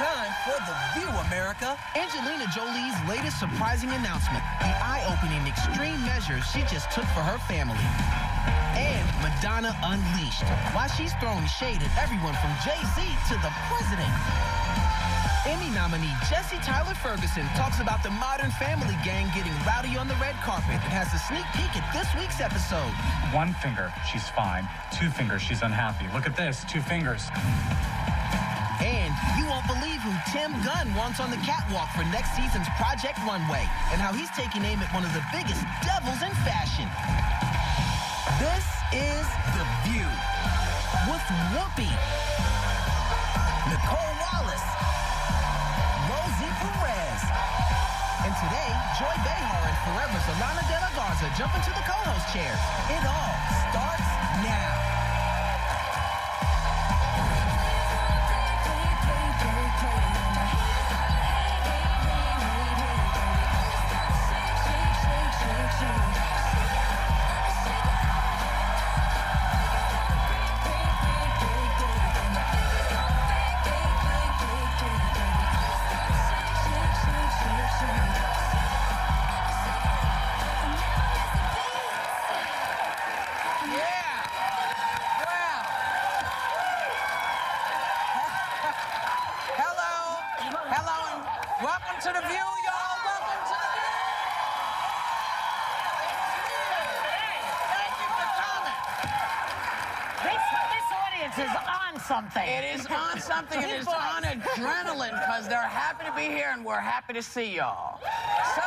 time for The View, America. Angelina Jolie's latest surprising announcement, the eye-opening extreme measures she just took for her family. And Madonna unleashed, while she's throwing shade at everyone from Jay-Z to the president. Emmy nominee Jesse Tyler Ferguson talks about the Modern Family gang getting rowdy on the red carpet and has a sneak peek at this week's episode. One finger, she's fine. Two fingers, she's unhappy. Look at this, 2 fingers. And you won't believe who Tim Gunn wants on the catwalk for next season's Project Runway and how he's taking aim at one of the biggest devils in fashion. This is The View with Whoopi, Nicole Wallace, Rosie Perez, and today, Joy Behar and Forever's Alana De La Garza jump into the co-host chairs. It all starts now. To The View, y'all. Welcome to The View. Thank you for coming. This audience is on something. It is on something. It is on adrenaline because they're happy to be here and we're happy to see y'all. So,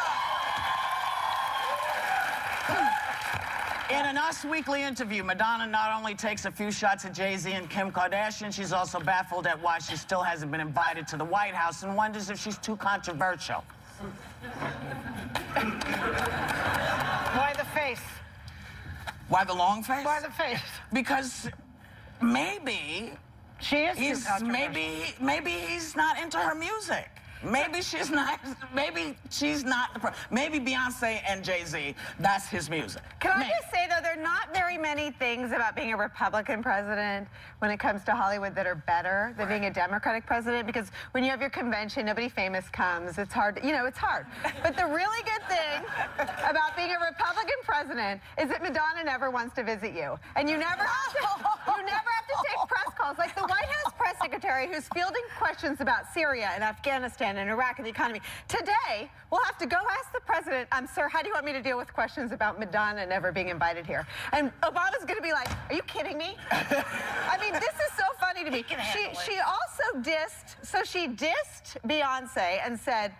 in an Us Weekly interview, Madonna not only takes a few shots at Jay-Z and Kim Kardashian, she's also baffled at why she still hasn't been invited to the White House and wonders if she's too controversial. Why the face? Why the long face? Why the face? Because maybe she is too controversial. Maybe he's not into her music. Maybe she's not. Maybe she's not. Maybe Beyonce and Jay-Z. That's his music. Can I just say though, there are not very many things about being a Republican president when it comes to Hollywood that are better than being a Democratic president. Because when you have your convention, nobody famous comes. It's hard. You know, it's hard. But the really good thing about being a Republican president is that Madonna never wants to visit you, and you never have to. You never have to take press calls like the White House press secretary who's fielding questions about Syria and Afghanistan and Iraq and the economy. Today, we'll have to go ask the president, sir, how do you want me to deal with questions about Madonna never being invited here? And Obama's going to be like, are you kidding me? I mean, this is so funny to me. She also dissed Beyonce and said,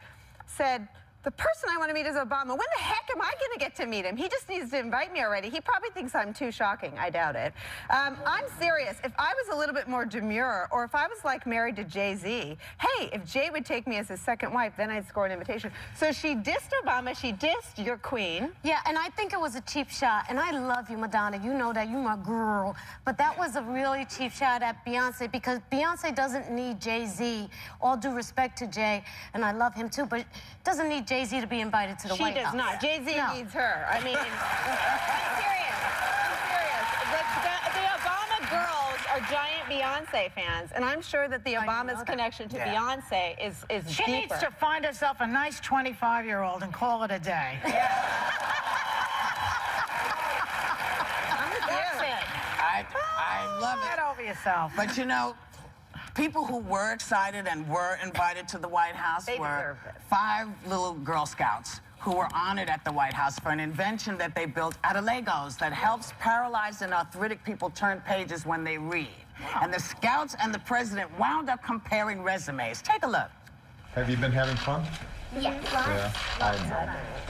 the person I want to meet is Obama. When the heck am I going to get to meet him? He just needs to invite me already. He probably thinks I'm too shocking. I doubt it. I'm serious. If I was a little bit more demure, or if I was like married to Jay-Z, hey, if Jay would take me as his second wife, then I'd score an invitation. So she dissed Obama. She dissed your queen. Yeah, and I think it was a cheap shot. And I love you, Madonna. You know that. You're my girl. But that was a really cheap shot at Beyonce because Beyonce doesn't need Jay-Z. All due respect to Jay, and I love him too, but doesn't need Jay-Z to be invited to the White House. She does not. Jay-Z needs her. I mean, I'm serious. The Obama girls are giant Beyonce fans, and I'm sure that the Obama's connection to Beyonce is She deeper. needs to find herself a nice 25-year-old and call it a day. I'm with you. I love it. Get over yourself. But you know, people who were excited and were invited to the White House were 5 little Girl Scouts who were honored at the White House for an invention that they built out of Legos that helps paralyzed and arthritic people turn pages when they read. Wow. And the Scouts and the president wound up comparing resumes. Take a look. Have you been having fun? Yes. Yeah.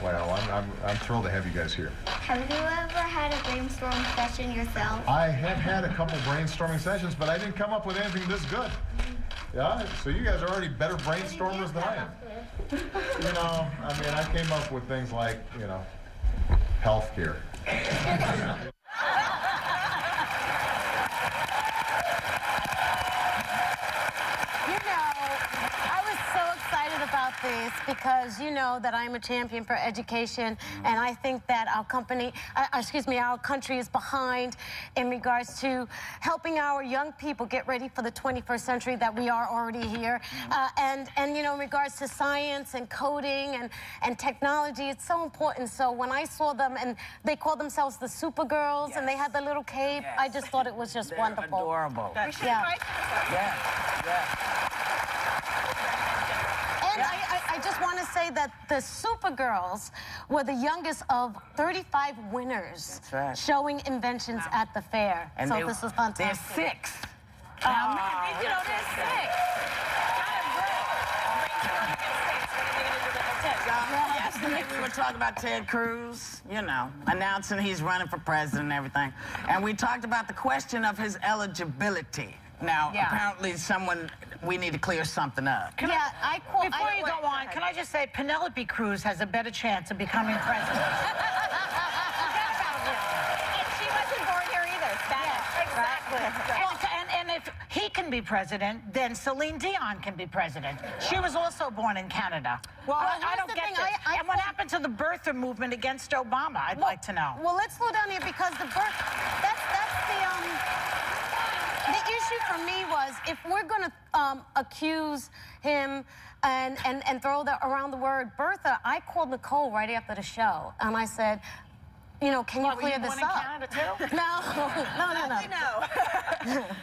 Well, I'm thrilled to have you guys here. Have you ever had a brainstorming session yourself? I have had a couple brainstorming sessions, but I didn't come up with anything this good. Yeah, so you guys are already better brainstormers than I am. You know, I mean, I came up with things like, you know, healthcare. this because you know that I'm a champion for education, and I think that our company, our country is behind in regards to helping our young people get ready for the 21st century that we are already here. And you know, in regards to science and coding and technology, it's so important. So when I saw them, and they call themselves the Supergirls, and they had the little cape, I just thought it was just wonderful. Adorable. We should invite And I just want to say that the Supergirls were the youngest of 35 winners showing inventions at the fair. And so this was fantastic. They're 6. You know, there's 6. Yesterday we were talking about Ted Cruz, you know, announcing he's running for president and everything. And we talked about the question of his eligibility. Now, apparently we need to clear something up. Before you go on, can I just say Penelope Cruz has a better chance of becoming president. She wasn't born here either. Exactly. And if he can be president, then Celine Dion can be president. She was also born in Canada. Well, I don't get this. And what happened to the birther movement against Obama? I'd like to know. Well, let's slow down here because the issue for me was if we're going to accuse him and throw around the word birther, I called Nicole right after the show and I said, you know, can you clear this up? Canada too? No.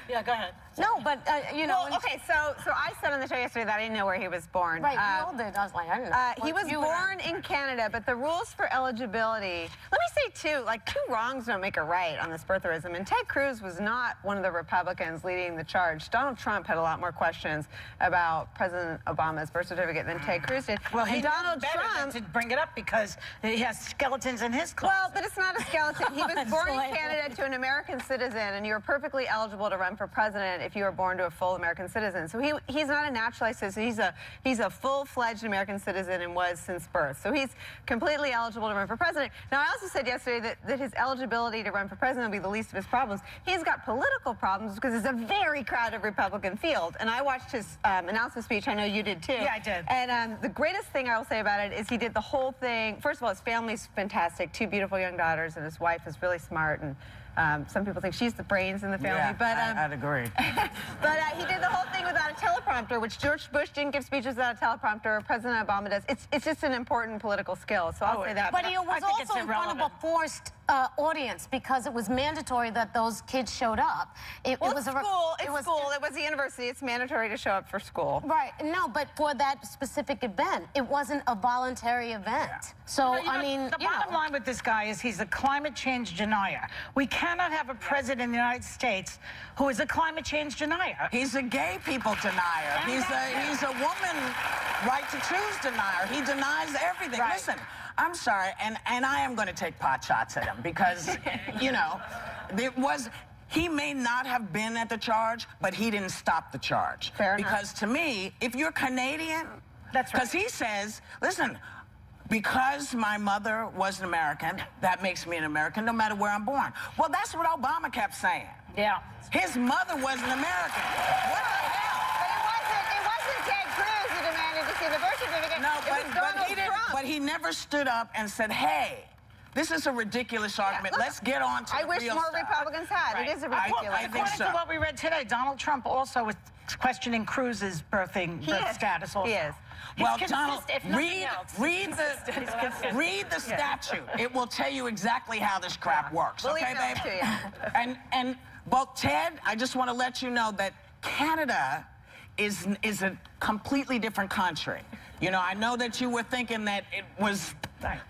Yeah, go ahead. No, but, you know... Well, okay, so I said on the show yesterday that I didn't know where he was born. Right, we all did. I was like, I didn't know. He was born in Canada, but the rules for eligibility... Let me say, too, like, 2 wrongs don't make a right on this birtherism. And Ted Cruz was not one of the Republicans leading the charge. Donald Trump had a lot more questions about President Obama's birth certificate than Ted Cruz did. Well, he Donald Trump... to bring it up because he has skeletons in his closet. Well, but it's not a skeleton. He was born in Canada to an American citizen, and you were perfectly eligible to run for president if you were born to a full American citizen. So he's not a naturalized citizen. He's a full-fledged American citizen and was since birth. So he's completely eligible to run for president. Now, I also said yesterday that his eligibility to run for president will be the least of his problems. He's got political problems because it's a very crowded Republican field. And I watched his announcement speech. I know you did, too. Yeah, I did. And the greatest thing I will say about it is he did the whole thing. First of all, his family's fantastic. 2 beautiful young daughters, and his wife is really smart. And some people think she's the brains in the family. Yeah, but I'd agree. But he did the whole thing without a teleprompter, which George Bush didn't give speeches without a teleprompter. President Obama does. It's just an important political skill, so I'll say that. But he was also in front of a forced audience because it was mandatory that those kids showed up. It was school. It was the university. It's mandatory to show up for school. Right. No, but for that specific event, it wasn't a voluntary event. Yeah. So, I mean, the bottom line with this guy is he's a climate change denier. We cannot have a president in the United States who is a climate change denier. He's a gay people denier. He's a woman right to choose denier. He denies everything. Right. Listen, I'm sorry, and I am going to take pot shots at him because, you know, he may not have been at the charge, but he didn't stop the charge. Fair enough. Because to me, if you're Canadian, that's right. Because he says, listen, because my mother was an American, that makes me an American no matter where I'm born. Well, that's what Obama kept saying. Yeah. His mother was an American. What the hell? But it wasn't Ted Cruz who demanded to see the birth certificate. No, but he never stood up and said, hey, this is a ridiculous argument. Let's get on to the real stuff. I wish more Republicans had. Right. It is a ridiculous. I think so. According to what we read today, Donald Trump also was questioning Cruz's birth status also. He is. Well, Donald, read the statute. It will tell you exactly how this crap works. We'll okay, babe? To you. And both Ted, I just want to let you know that Canada is a completely different country. You know, I know that you were thinking that it was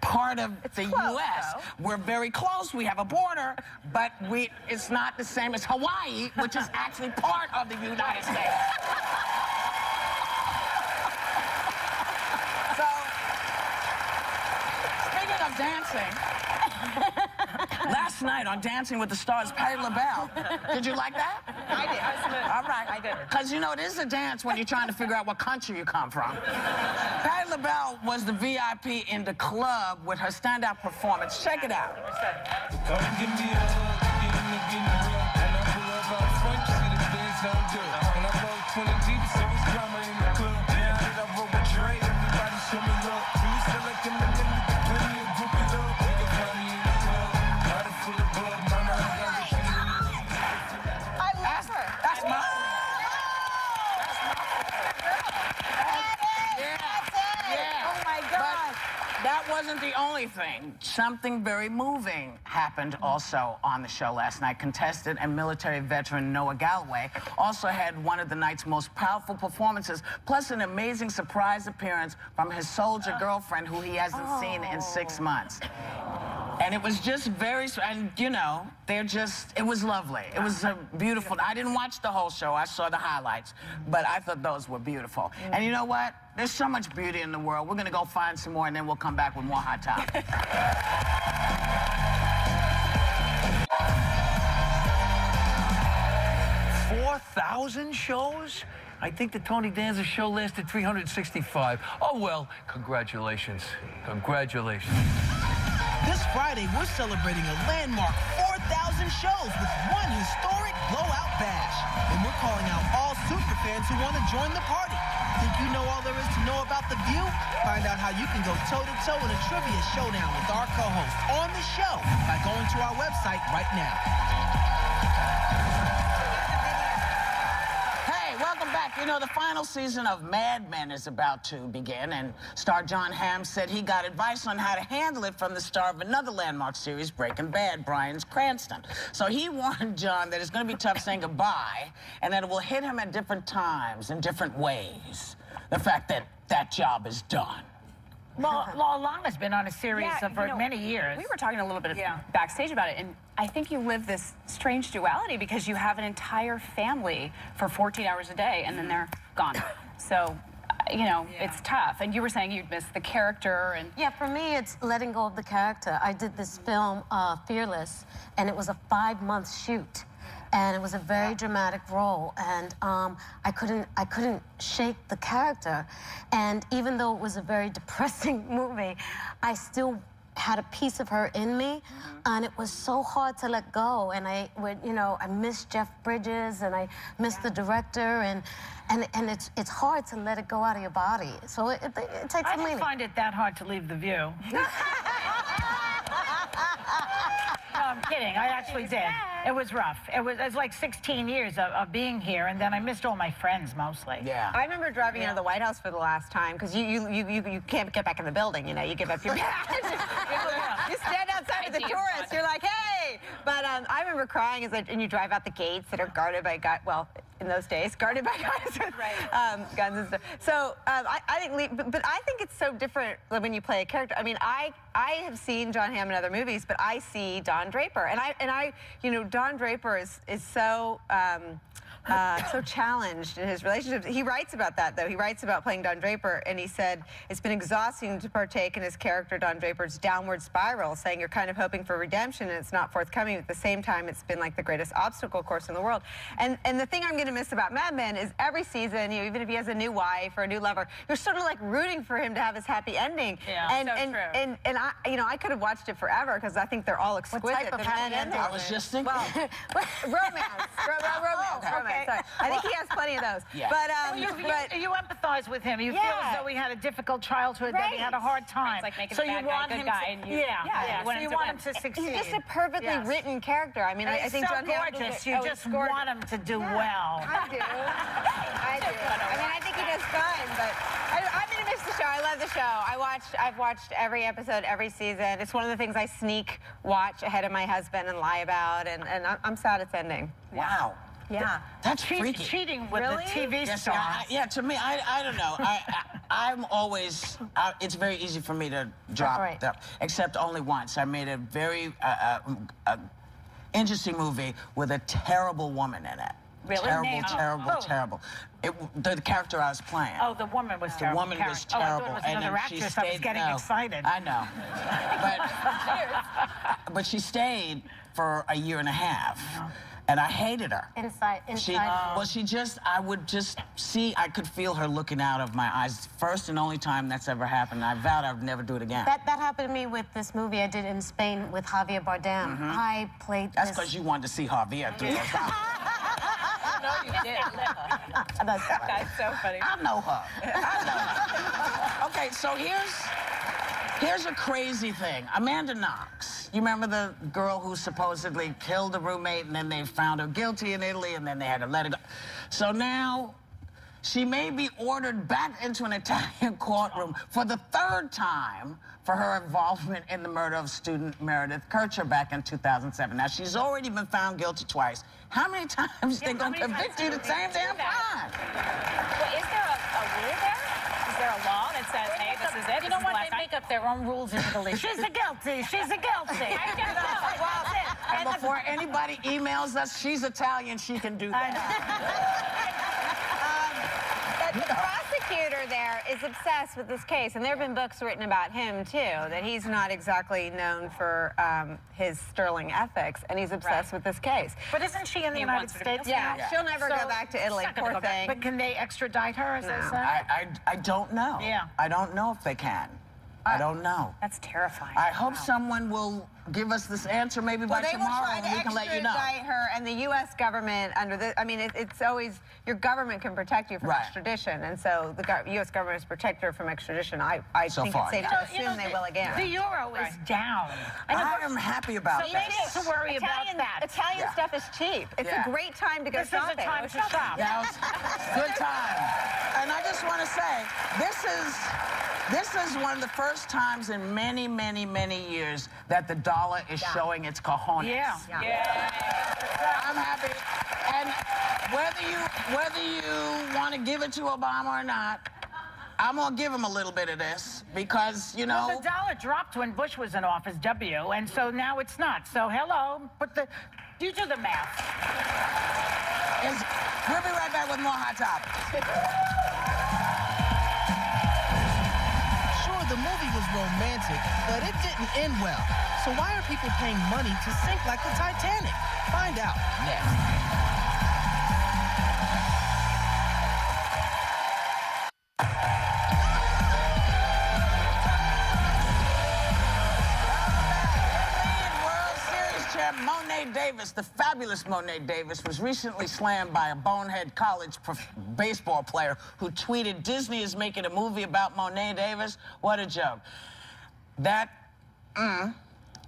part of the U.S. Though. We're very close. We have a border, but it's not the same as Hawaii, which is actually part of the United States. So, speaking of dancing, last night on Dancing with the Stars, Patti LaBelle, did you like that? I did. All right. I did. Because, you know, it is a dance when you're trying to figure out what country you come from. Patti LaBelle was the VIP in the club with her standout performance. Check it out. Don't give me a hug, give me a rub. When I pull up out front, you see the Benz don't do it. When I roll 20 deep, so it's drama in the club. Now that I roll with Dre, everybody wasn't the only thing. Something very moving happened also on the show last night. Contestant and military veteran Noah Galloway also had one of the night's most powerful performances, plus an amazing surprise appearance from his soldier girlfriend who he hasn't seen in 6 months. And it was just very, and you know, it was lovely. It was a beautiful, I didn't watch the whole show, I saw the highlights, but I thought those were beautiful. And you know what? There's so much beauty in the world. We're gonna go find some more and then we'll come back with more Hot Topics. 4,000 shows? I think the Tony Danza show lasted 365. Oh, well, congratulations. Congratulations. This Friday, we're celebrating a landmark 4,000 shows with one historic blowout bash. And we're calling out all superfans who want to join the party. Think you know all there is to know about The View? Find out how you can go toe-to-toe in a trivia showdown with our co-host on the show by going to our website right now. Welcome back. You know, the final season of Mad Men is about to begin, and star Jon Hamm said he got advice on how to handle it from the star of another landmark series, Breaking Bad, Bryan Cranston. So he warned Jon that it's going to be tough saying goodbye, and that it will hit him at different times in different ways. The fact that that job is done. Well, Lana's been on a series for many years. We were talking a little bit backstage about it, and I think you live this strange duality because you have an entire family for 14 hours a day, and then they're gone. So, you know, it's tough. And you were saying you'd miss the character. And yeah, for me, it's letting go of the character. I did this film, Fearless, and it was a 5-month shoot. And it was a very dramatic role, and I couldn't shake the character. And even though it was a very depressing movie, I still had a piece of her in me, and it was so hard to let go. And I missed Jeff Bridges, and I missed the director, and it's hard to let it go out of your body. So it takes a minute. I didn't find it that hard to leave The View. No, I'm kidding. I actually did. It was rough. It was like 16 years of being here, and then I missed all my friends mostly. Yeah. I remember driving into the White House for the last time because you can't get back in the building. You know, you give up your badge. You stand outside with the tourists. You're like, hey. But I remember crying and you drive out the gates that are guarded by in those days, guarded by guys with guns and stuff. So I think it's so different when you play a character. I mean, I have seen Jon Hamm in other movies, but I see Don Draper, and I you know, Don Draper is so so challenged in his relationships. He writes about that, though. He writes about playing Don Draper, and he said it's been exhausting to partake in his character Don Draper's downward spiral, saying you're kind of hoping for redemption and it's not forthcoming. At the same time, it's been like the greatest obstacle course in the world. And the thing I'm going to miss about Mad Men is every season, you know, even if he has a new wife or a new lover, you're sort of like rooting for him to have his happy ending. Yeah, and I, you know, I could have watched it forever because I think they're all exquisite. What type of happy ending? I was just thinking. Well, romance. Romance. Sorry. I think he has plenty of those. Yeah. But you empathize with him. You feel as though he had a difficult childhood, that he had a hard time. It's like making so the bad you want guy a him good guy, to, and you want him to succeed. he's just a perfectly written character. I mean, I think so Jon Hamm gorgeous. You just want him to do well. I do. I mean, I think he does fine, but I'm gonna miss the show. I love the show. I've watched every episode, every season. It's one of the things I sneak watch ahead of my husband and lie about, and I'm sad it's ending. Wow. Yeah. That's freaky. Cheating with the TV stars. Yeah, to me, I don't know. I'm always, it's very easy for me to drop them, except only once. I made a very interesting movie with a terrible woman in it. Really? Terrible. The character I was playing. Oh, the woman was terrible. The woman was terrible. Oh, I thought it was another actress. I was getting excited. I know. But she stayed for a year and a half. And I hated her. Inside. I could feel her looking out of my eyes. First and only time that's ever happened. I vowed I would never do it again. That happened to me with this movie I did in Spain with Javier Bardem. I played That's because you wanted to see Javier do it. No, you did. That guy's so funny. I know her. Okay, so here's a crazy thing. Amanda Knox. You remember the girl who supposedly killed a roommate and then they found her guilty in Italy and then they had to let her go. So now She may be ordered back into an Italian courtroom for the 3rd time for her involvement in the murder of student Meredith Kircher back in 2007. Now, she's already been found guilty twice. How many times they gonna convict you the same damn time? Well, is there a rule there? Is there a law that says, hey, this is it? You know what? They make up their own rules in Italy. She's a guilty. She's a guilty. And before anybody emails us, she's Italian, she can do that. But the prosecutor there is obsessed with this case, and there have been books written about him, too, that he's not exactly known for his sterling ethics, and he's obsessed with this case. But isn't she in the United States Yeah, now? she'll never go back to Italy, poor thing. But can they extradite her, as they say? I don't know. Yeah. I don't know if they can. I don't know. That's terrifying. I hope someone will give us this answer maybe by tomorrow, and we can let you know. They will try to extradite her, and the U.S. government, under the, I mean, it's always, your government can protect you from extradition, and so the U.S. government has protected her from extradition. I think it's safe to assume they will again. The euro is down. I am happy about that. So they need to worry about that. Italian stuff is cheap. It's a great time to go shopping. This is a time to shop. Yeah, good time. And I just want to say, this is one of the first times in many, many, many years that the dollar is showing its cojones. Yeah. I'm happy. And whether you want to give it to Obama or not, I'm going to give him a little bit of this because, you know... Well, the dollar dropped when Bush was in office, and so now it's not. So, hello, you do the math. We'll be right back with more Hot Topics. The movie was romantic, but it didn't end well. So why are people paying money to sink like the Titanic? Find out next. Monet Davis, the fabulous Monet Davis, was recently slammed by a bonehead college baseball player who tweeted, "Disney is making a movie about Monet Davis." What a joke. That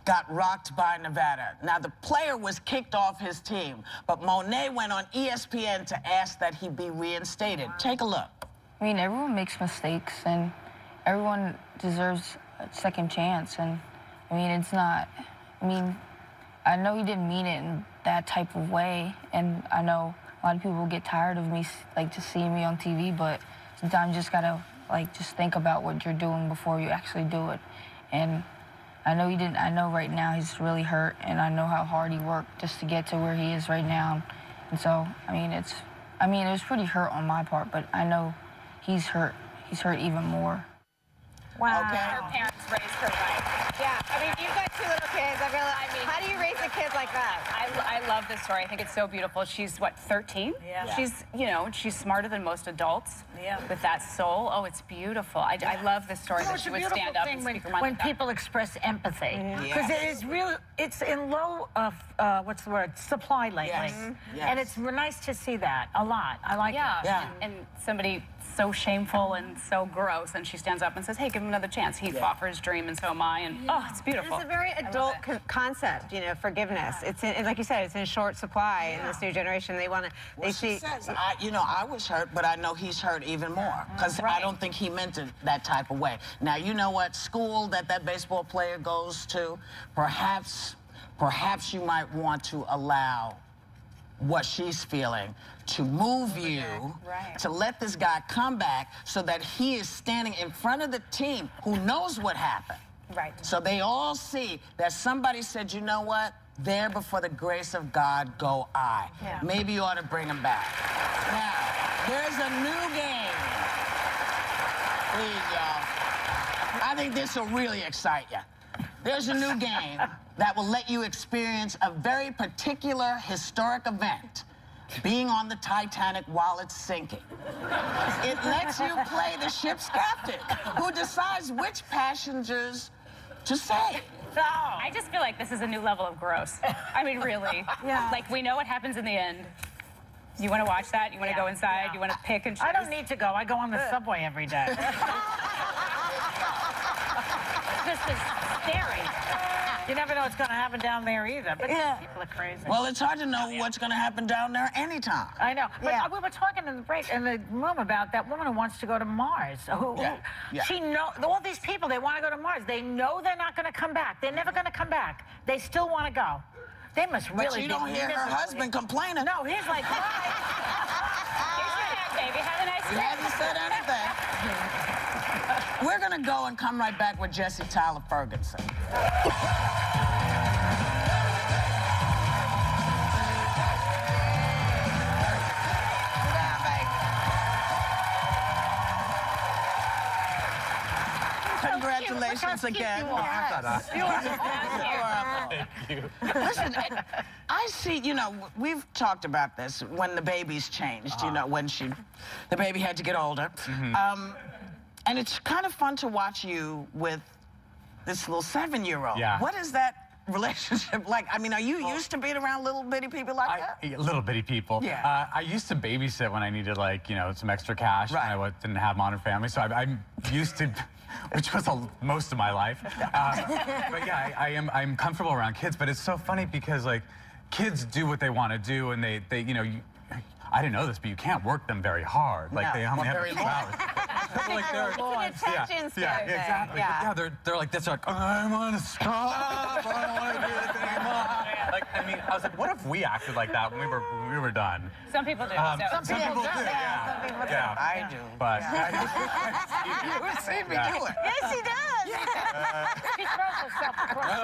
got rocked by Nevada. Now, the player was kicked off his team, but Monet went on ESPN to ask that he be reinstated. Take a look. I mean, everyone makes mistakes, and everyone deserves a second chance. And, I mean, it's not... I mean... I know he didn't mean it in that type of way, and I know a lot of people get tired of me, like, just seeing me on TV, but sometimes you just gotta, like, just think about what you're doing before you actually do it. And I know he didn't, I know right now he's really hurt, and I know how hard he worked just to get to where he is right now. And so, I mean, it was pretty hurt on my part, but I know he's hurt even more. Wow. Okay. Her parents raised her right. Yeah, I mean, you've got 2 little kids. I mean, how do you raise a kid like that? I love this story. I think it's so beautiful. She's, what, 13? Yeah. She's, you know, she's smarter than most adults with that soul. Oh, it's beautiful. I love this story that she would stand up and speak her mind when like that. people express empathy. Because it is really, it's in low, what's the word, supply lately. Yes. And it's nice to see that a lot. I like it. Yeah. And somebody so shameful and so gross, and she stands up and says, hey, give him another chance. He fought for his dream, and so am I. And oh, it's beautiful. It's a very adult concept, you know, forgiveness. It's in, like you said, it's in short supply in this new generation. They want to. Well, she says, you know, I was hurt, but I know he's hurt even more because I don't think he meant it that type of way. Now, you know what school that baseball player goes to? Perhaps you might want to allow what she's feeling to move you, to let this guy come back so that he is standing in front of the team who knows what happened. Right. So they all see that somebody said, you know what? There before the grace of God go I. Yeah. Maybe you ought to bring him back. Now, there's a new game. Please, y'all. I think this will really excite you. There's a new game that will let you experience a very particular historic event, being on the Titanic while it's sinking. It lets you play the ship's captain, who decides which passengers to save. I just feel like this is a new level of gross. I mean, really. Like, we know what happens in the end. You want to watch that? You want to go inside? You want to pick and choose? I don't need to go. I go on the subway every day. This is scary. You never know what's going to happen down there either. But people are crazy. Well, it's hard to know what's going to happen down there anytime. I know. But we were talking in the break in the room about that woman who wants to go to Mars. She know all these people, they want to go to Mars. They know they're not going to come back. They're never going to come back. They still want to go. They must really But you don't hear her husband complaining. No, he's like, bye. Baby, have a nice day. He hasn't said anything. We're going to go and come right back with Jesse Tyler Ferguson. Congratulations again. Thank you. Listen, I see, you know, we've talked about this when the babies changed, you know, when the baby had to get older. And it's kind of fun to watch you with this little 7-year-old. Yeah. What is that relationship like? I mean, are you used to being around little bitty people like that? Little bitty people. Yeah. I used to babysit when I needed, like, you know, some extra cash. Right. And I didn't have Modern Family, so I'm used to, which was most of my life. But yeah, I'm comfortable around kids. But it's so funny because, like, kids do what they want to do, and they you know, I didn't know this, but you can't work them very hard. Like, they only have 2 hours. Like it's an attention span. Exactly. Yeah. But they're like this. They're like, I want to stop. I don't want to do this anymore. Like, I mean, I was like, what if we acted like that when we were done? Some people do. Some people do. Yeah. Some people do. Yeah. I do. But you would see me do it. Yes, he does. She throws herself across.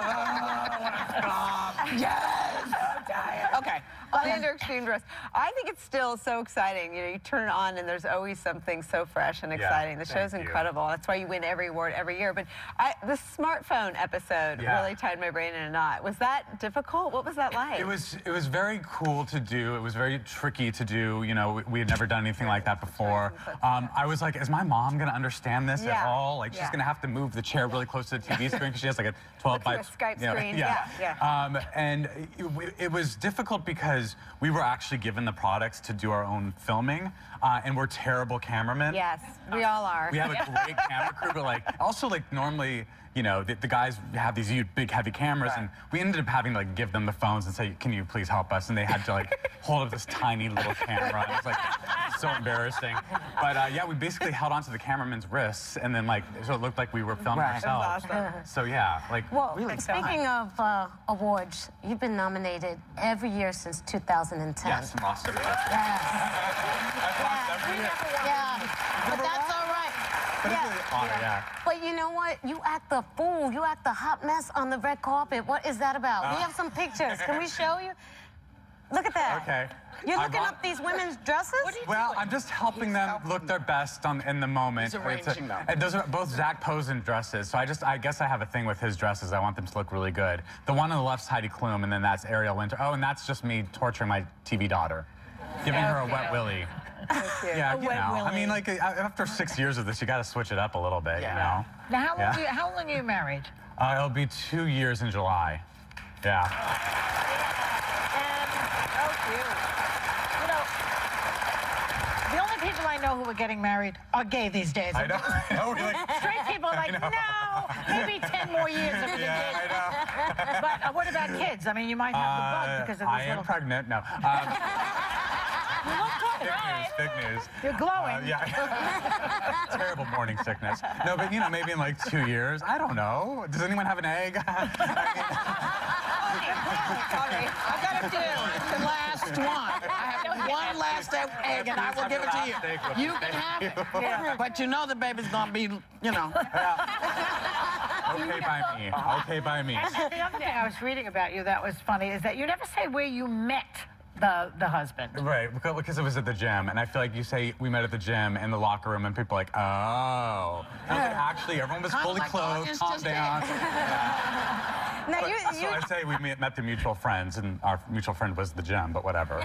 Yes. Okay. Under Extreme Dress. I think it's still so exciting. You know, you turn it on and there's always something so fresh and exciting. The show's incredible. That's why you win every award every year. But the smartphone episode really tied my brain in a knot. Was that difficult? What was that like? It was very cool to do. It was very tricky to do. You know, we had never done anything like that before. I was like, is my mom going to understand this at all? Like, she's going to have to move the chair really close to the TV screen because she has like a 12 by Skype screen. And it was difficult because we were actually given the products to do our own filming, and we're terrible cameramen. Yes, we all are. We have a great camera crew, but like also like normally, you know, the guys have these huge, big, heavy cameras, and we ended up having to like give them the phones and say, "Can you please help us?" And they had to like hold up this tiny little camera. It was like so embarrassing. But yeah, we basically held onto the cameraman's wrists, and then like so it looked like we were filming ourselves. Awesome. So yeah, like really speaking of awards, you've been nominated every year since 2010. Yes, and lost every year. But that's all right. But you know what? You act the fool. You act the hot mess on the red carpet. What is that about? We have some pictures. Can we show you? Look at that. Okay. You're looking up these women's dresses? Well, I'm just helping them look their best in the moment. He's arranging them. And those are both Zach Posen dresses. So I guess I have a thing with his dresses. I want them to look really good. The one on the left's Heidi Klum, and then that's Ariel Winter. Oh, and that's just me torturing my TV daughter, giving her a wet willy. Yeah, you know. I mean, like after 6 years of this, you got to switch it up a little bit, you know. Now, how long are you married? It'll be 2 years in July. Yeah. The only people I know who are getting married are gay these days. I know. Straight people are like, no, maybe 10 more years of it. I know. But what about kids? I mean, you might have the bug because of this I am pregnant. No. You look good. Big news. You're glowing. Terrible morning sickness. No, but you know, maybe in like 2 years. I don't know. Does anyone have an egg? Sorry, I got to do the last one. I have one last egg, and I will give it to you. You can have it. But you know the baby's going to be, you know. Okay by me. Okay by me. And the other thing I was reading about you that was funny is that you never say where you met the husband. Right, because it was at the gym, and I feel like you say we met at the gym in the locker room, and people are like, oh. And I was like, actually, everyone was fully clothed, calm down. Now, So I say we met through mutual friends, and our mutual friend was the gym, but whatever.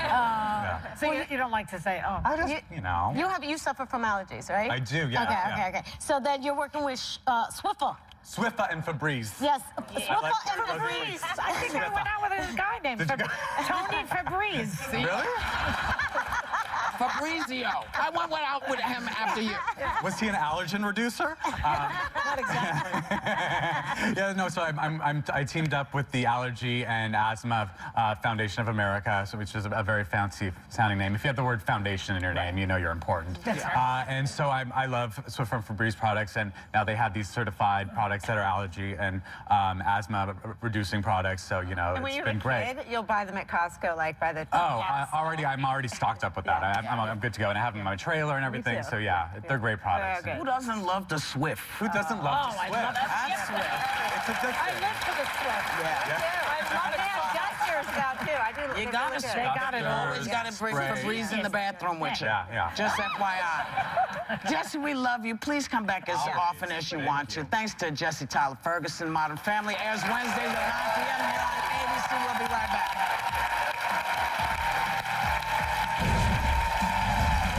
So you don't like to say, oh. I just, you know. You suffer from allergies, right? I do, yeah. Okay. So then you're working with Swiffer. Swiffer and Febreze. Yes, Swiffer and Febreze. I think I went out with a guy named Tony Febreze. Really? Fabrizio. I went out with him after you. Was he an allergen reducer? Not exactly. Yeah, no, so I teamed up with the Allergy and Asthma Foundation of America, which is a very fancy sounding name. If you have the word foundation in your name, you know you're important. That's right. And so I love from Febreze products, and now they have these certified products that are allergy and asthma reducing products, so, you know, it's been great. When you're a kid, you'll buy them at Costco, like by the... I'm already stocked up with that. I'm good to go, and I have them in my trailer and everything, so yeah, they're great products. Who doesn't love the Swift? Who doesn't love the Swift? I love the Swift. It's addictive. I live for the Swift. I love it. They have dusters now, too. I do. You gotta always gotta bring Febreze in the bathroom with you. Yeah. Just FYI. Jesse, we love you. Please come back as often as you want to. Thanks to Jesse Tyler Ferguson. Modern Family airs Wednesdays at 9 p.m. here on ABC. We'll be right back.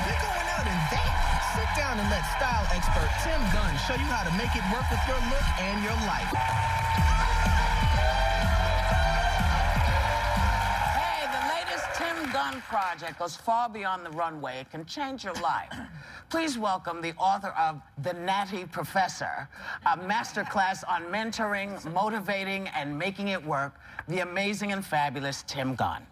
You're going out in that. Sit down and let style expert Tim Gunn show you how to make it work with your look and your life. Tim Gunn project goes far beyond the runway. It can change your life. Please welcome the author of The Natty Professor, a masterclass on mentoring, motivating, and making it work, the amazing and fabulous Tim Gunn.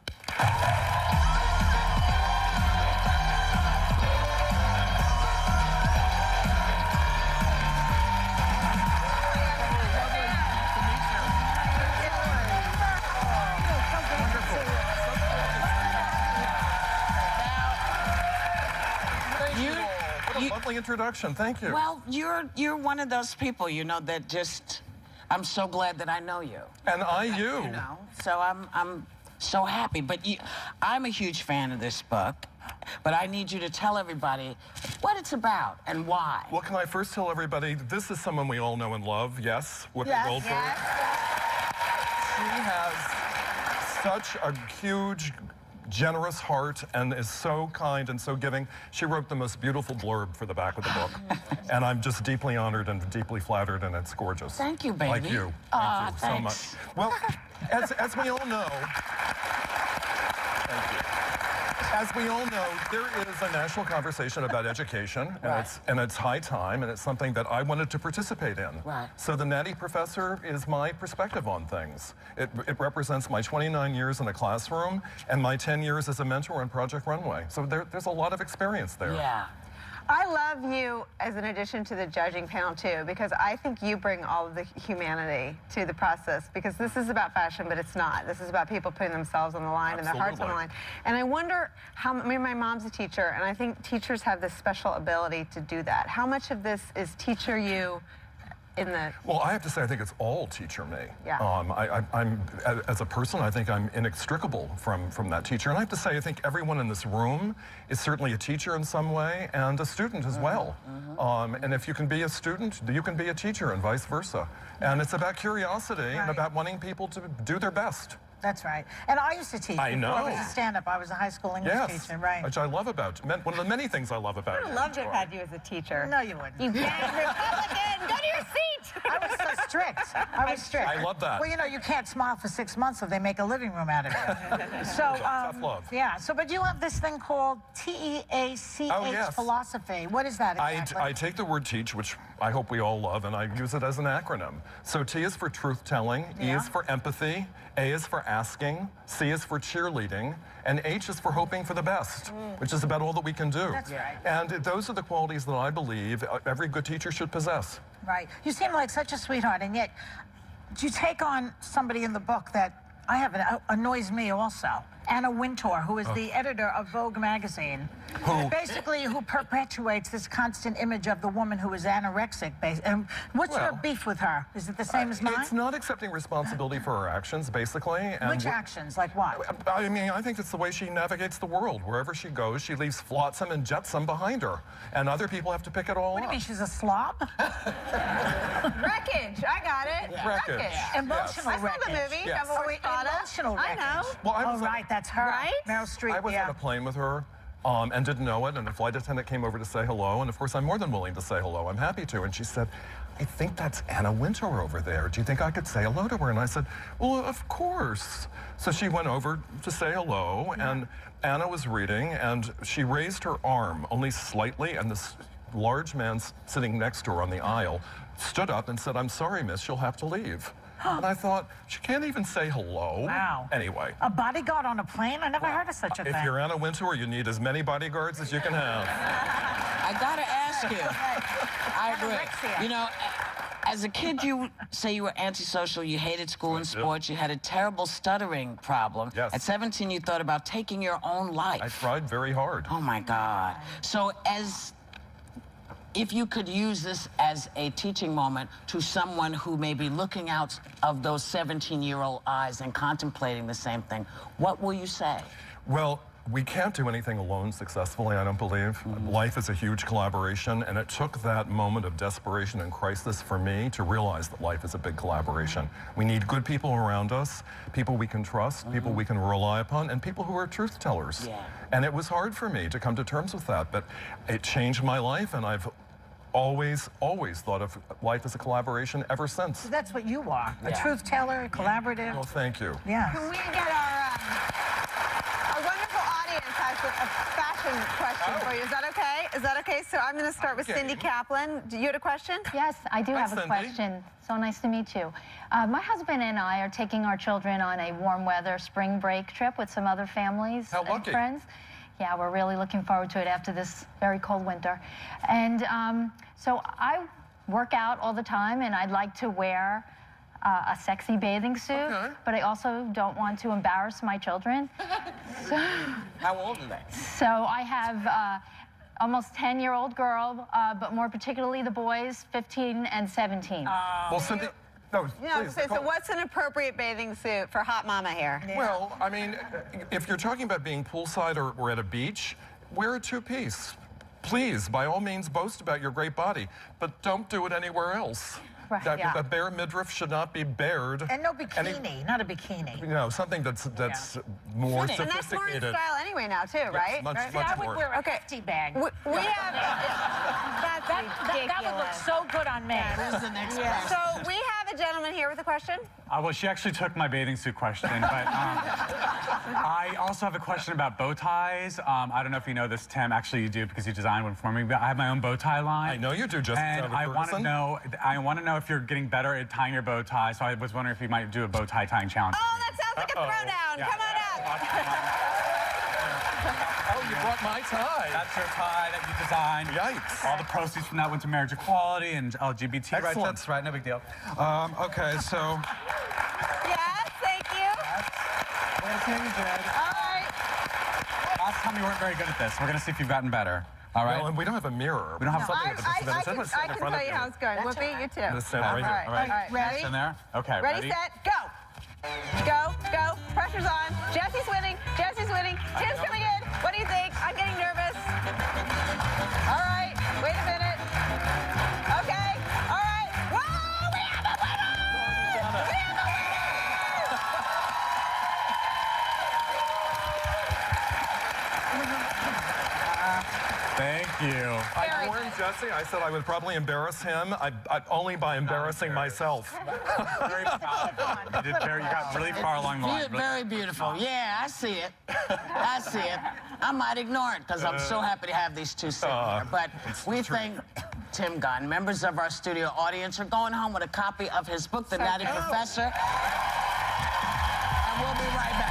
Lovely introduction. Thank you. Well, you're one of those people, you know, that just, I'm so glad that I know you. And I you. You know, so I'm so happy. But I'm a huge fan of this book, but I need you to tell everybody what it's about and why. Well, can I first tell everybody, this is someone we all know and love, yes, Whoopi Goldberg. Yes. She has such a huge, generous heart and is so kind and so giving. She wrote the most beautiful blurb for the back of the book. And I'm just deeply honored and deeply flattered, and it's gorgeous. Thank you, baby. Like you. Thank you so much. Well, as we all know, thank you. As we all know, there is a national conversation about education, and it's high time, and it's something that I wanted to participate in. Right. So the Natty Professor is my perspective on things. It represents my 29 years in a classroom and my 10 years as a mentor on Project Runway. So there's a lot of experience there. Yeah. I love you as an addition to the judging panel, too, because I think you bring all of the humanity to the process, because this is about fashion, but it's not. This is about people putting themselves on the line and their hearts on the line. And I wonder how, my mom's a teacher, and I think teachers have this special ability to do that. How much of this is teacher you in the... Well, I have to say, I think it's all teacher me. Yeah. I'm as a person, I think I'm inextricable from that teacher. And I have to say, I think everyone in this room is certainly a teacher in some way and a student as well. And if you can be a student, you can be a teacher and vice versa. And it's about curiosity and about wanting people to do their best. That's right. And I used to teach. I know. I was a stand-up. I was a high school English teacher, right? Which I love about. One of the many things I love about I would love to have had you as a teacher. No, you wouldn't. You damn Republican! Go to your seat! I was so strict. I was strict. I love that. Well, you know, you can't smile for 6 months if they make a living room out of it. So, tough love. Yeah. So, but you have this thing called TEACH philosophy. What is that exactly? I take the word teach, which I hope we all love, and I use it as an acronym. So T is for truth-telling, E is for empathy, A is for asking, C is for cheerleading, and H is for hoping for the best, which is about all that we can do. That's right. And those are the qualities that I believe every good teacher should possess. Right. You seem like such a sweetheart, and yet you take on somebody in the book that annoys me also. Anna Wintour, who is the editor of Vogue magazine, who perpetuates this constant image of the woman who is anorexic. And what's your beef with her? Is it the same as mine? It's not accepting responsibility for her actions, basically. And which actions? Like what? I mean, I think it's the way she navigates the world. Wherever she goes, she leaves flotsam and jetsam behind her. And other people have to pick it all up. What do you mean, she's a slob? Wreckage. I got it. Yeah. Wreckage. Emotional I saw wreckage. the movie. Yes. Emotional wreckage. I know. Well, Right, that's her. Right? Meryl Streep. I was on a plane with her and didn't know it, and a flight attendant came over to say hello, and of course I'm more than willing to say hello. I'm happy to. And she said, I think that's Anna Wintour over there. Do you think I could say hello to her? And I said, well, of course. So she went over to say hello, and Anna was reading, and she raised her arm only slightly, and this large man sitting next to her on the aisle stood up and said, I'm sorry, miss, you'll have to leave. And I thought, she can't even say hello. Wow. Anyway. A bodyguard on a plane? I never heard of such a thing. If you're Anna Wintour, you need as many bodyguards as you can have. I gotta ask you. I agree. You know, as a kid, you say you were antisocial, you hated school and sports, you had a terrible stuttering problem. Yes. At 17, you thought about taking your own life. I tried very hard. Oh, my God. So if you could use this as a teaching moment to someone who may be looking out of those 17-year-old eyes and contemplating the same thing, what will you say? Well, we can't do anything alone successfully, I don't believe. Life is a huge collaboration, and it took that moment of desperation and crisis for me to realize that life is a big collaboration. We need good people around us, people we can trust, people we can rely upon, and people who are truth tellers. Yeah. And it was hard for me to come to terms with that, but it changed my life, and I've always thought of life as a collaboration ever since. That's what you are. A truth teller, collaborative. Well, thank you. Yeah. Can we get our wonderful audience has a fashion question for you? Is that okay? Is that okay? So I'm going to start with Cindy Kaplan. Do you have a question? Yes, I do have a Cindy. question. So nice to meet you. My husband and I are taking our children on a warm weather spring break trip with some other families and friends. Yeah, we're really looking forward to it after this very cold winter. And so I work out all the time, and I'd like to wear a sexy bathing suit, but I also don't want to embarrass my children. So, how old are they? So I have almost 10-year-old girl, but more particularly the boys, 15 and 17. Well, Cindy... No, so what's an appropriate bathing suit for hot mama here? Yeah. Well, I mean, if you're talking about being poolside or at a beach, wear a two-piece. Please, by all means, boast about your great body, but don't do it anywhere else. Right, A bare midriff should not be bared. And no bikini, not a bikini. No, something that's more sophisticated. And that's more in style anyway now, too, right? Much I would more. wear a hefty bag. We have... that would look so good on me. Who's the next person? So we have a gentleman here with a question. Well, she actually took my bathing suit question, but I also have a question about bow ties. I don't know if you know this, Tim. Actually, you do because you designed one for me. But I have my own bow tie line. I know you do, Justice. And I want to know if you're getting better at tying your bow tie. So I was wondering if you might do a bow tie tying challenge. Oh, that sounds like a throwdown. Yeah. Come on up. Oh, you brought my tie. That's your tie that you designed. Yikes. All the proceeds from that went to marriage equality and LGBT rights. Excellent. That's right, no big deal. Okay, so... Yes, thank you. All right. Last time you weren't very good at this. We're going to see if you've gotten better. All right? Well, and we don't have a mirror. We don't have something I can tell you how it's going. Whoopi, you too. Let's stand right here. All right. Ready? Stand there? Okay, Ready, set, go. Go. Pressure's on. Jesse's winning. Tim's coming in. What do you think? I'm getting nervous. All right. Wait a minute. Okay. All right. Whoa! We have a winner! Thank you. I warned Jesse. I said I would probably embarrass him. Only by embarrassing myself. Very proud of you. You got really far along the line. Very beautiful. Yeah, I see it. I see it. I might ignore it because I'm so happy to have these two sitting here. But we think Tim Gunn, members of our studio audience, are going home with a copy of his book, The Natty Professor. And we'll be right back.